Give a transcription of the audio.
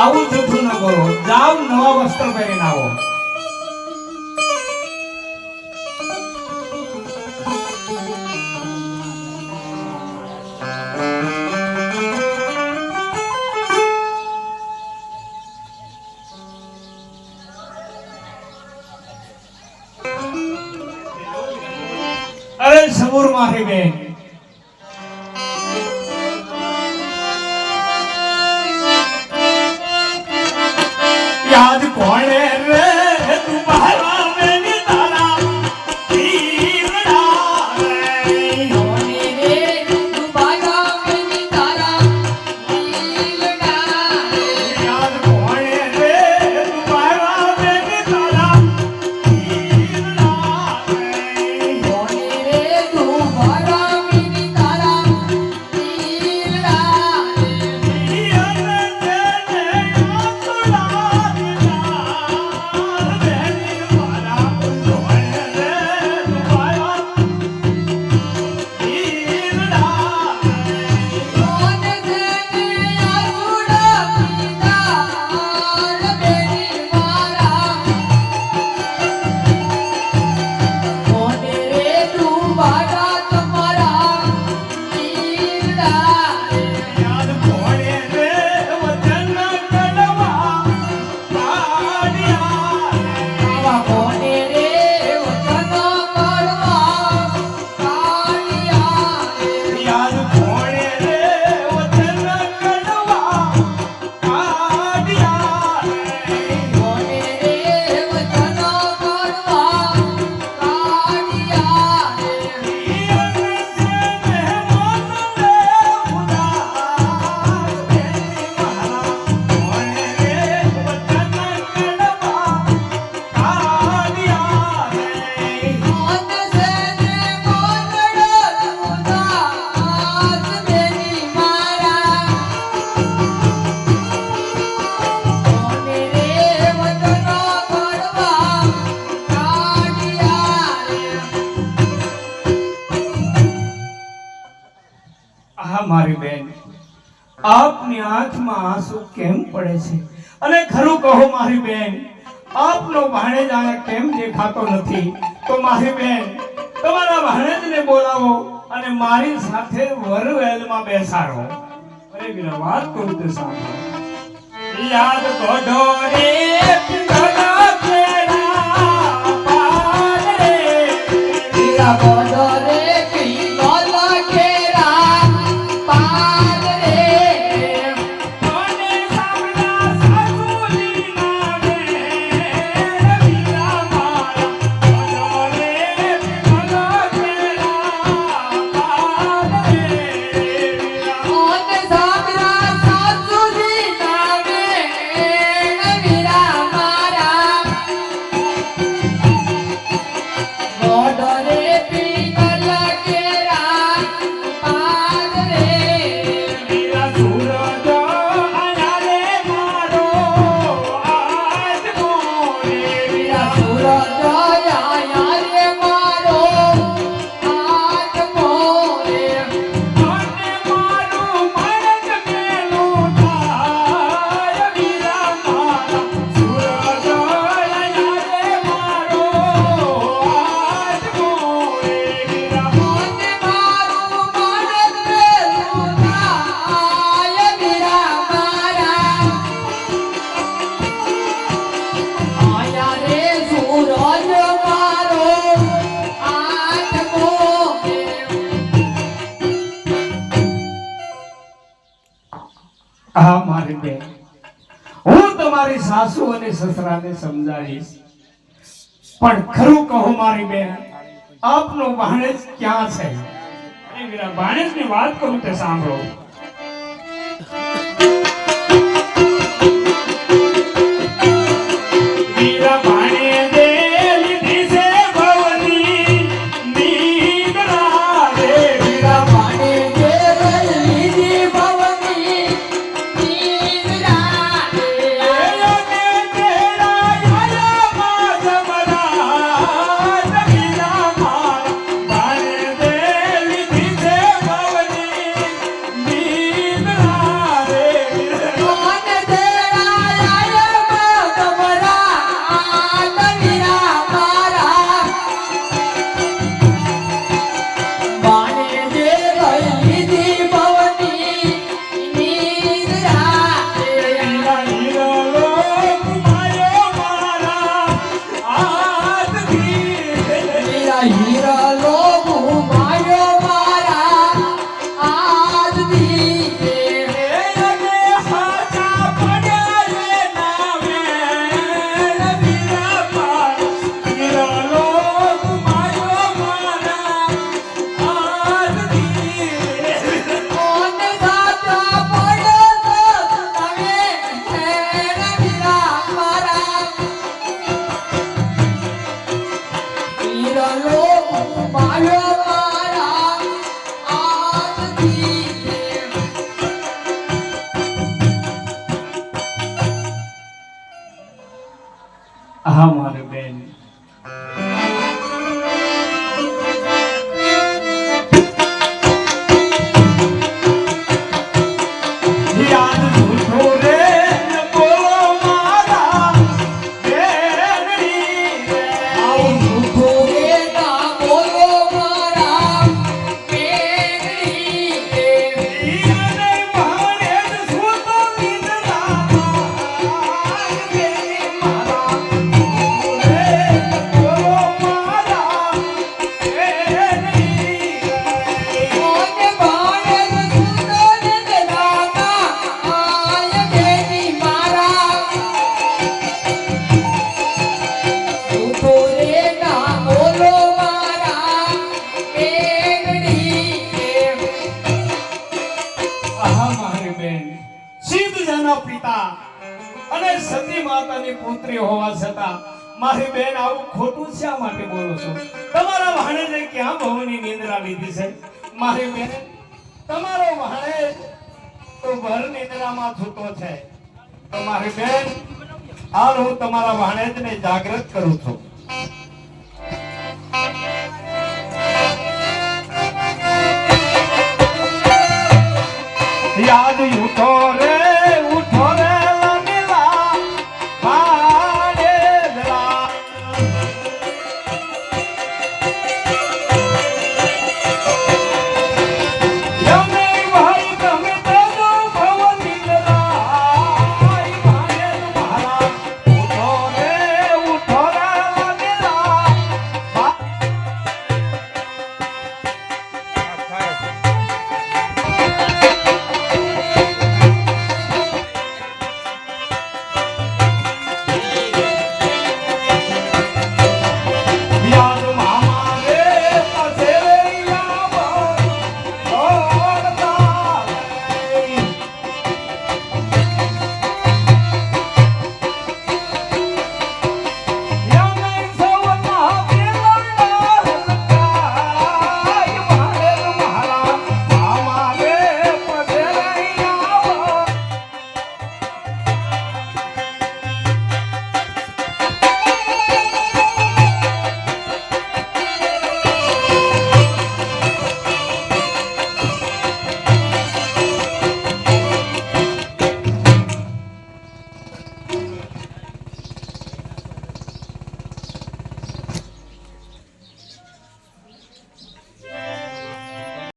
આવું જૂઠું ન કરો, જાઓ નવા વસ્ત્ર પહેરીને આવો. અરે સબુર મારી બેન, યાદ કોણે રે તુમ્હારા મેની તારા પીરડા રે, કોને રે તુમ્હારા મેની તારા પીરડા રે, યાદ કોણે રે તુમ્હારા મેની તારા પીરડા રે, કોને રે તુમ્હારા મેની તારા પીરડા કોને જેને આસુડા પીતા બેની મારા, કોને રે તુમ્હારા તમારા પીરડા યાદ કોણે રે વચન કડવા પાડ્યા આવા કોને રે વચન કરવા કાઢ્યા યાદ કોણે રે વચન કડવા પાડ્યા કોને રે વચન કરવા કાઢ્યા કોન સેને કોનડો ઉદાસ બેની મારા, કોને રે વચન કરવા કાઢ્યા આ મારી બેન, આપની આંખમાં આંસુ કેમ પડે છે? અને ખરું કહો મારી બેન, આપનો ભાણેજ આને કેમ દેખાતો નથી? તો મારી બેન, તમારા ભાણેજને બોલાવો અને મારી સાથે વરવેલમાં બેસાડો. અરે વીરા, વાત કરું તો સાંભળો. યાદ કોઢો રે પિંગલા કેરા પાડ રે, વીરા બોલો રે પિંગલા કેરા પાદ રે, કોને સામના સાસુજી નામે વીરા મારા કોઢો રે પિંગલા કેરા પાડ રે, કોન સાબરા સાસુજી નામે વીરા મારા, બોલો રે પિંગલા કેરા પાદ રે, વીરા સૂરજ આયા રે મારો આત્મો રે, વીરા સૂરજ આયા રે મારો આત્મો રે, અને મારું મન મેલું થાય વીરા મારા સૂરજ આયા રે મારો આત્મો રે, વીરા કોને મારું મન મેલું થાય વીરા મારા, આયા રે સૂરજ મારો આત્મો રે. આ મારી બેન, હું તમારી સાસુ અને સસરાને સમજાવીશ, પણ ખરું કહો મારી બેન, આપનો ભાણેજ ક્યાં છે? અરે વીરા, ભાણેજની વાત કરું તે સાંભળો. વીરા ભાણેજે લીધી છે ભવની નીંદરા રે, વીરા પાણે જે લીધી ભવની નીંદરા રે, અને તેરા યાયામાં જમરાજ વીરા મારા ભાણેજે લીધી છે ભવની હા મારી બેન. યાદ જૂઠો રે ન બોલો મારા બેનડી રે. આવું જૂઠું રે ના બોલો મારા બેનડી રે. ઈયાને ભાણે જ સૂતો નિંદરામાં બેની મારા જૂઠો રે ન બોલો મારા બેનડી રે. મોને ભાણે સુતો ને દાતા આય બેની મારા. જૂઠું રે ના બોલો મારા બેનડી રે. આહા મારી બેન, સિદ્ધજાના પિતા અને સતી માતાની પુત્રી હોવા છતાં મારી બેન આવું ખોટું શા માટે બોલો છો? તમારા ભાણેજે ક્યાં બહુની નિંદ્રા લીધી છે? મારી બેન, તમારો ભાણેજ તો ભર નિંદ્રામાં છૂટો છે. તો મારી બેન, હાલ હું તમારા ભાણેજને જાગૃત કરું છું. યાદ યુઠો રે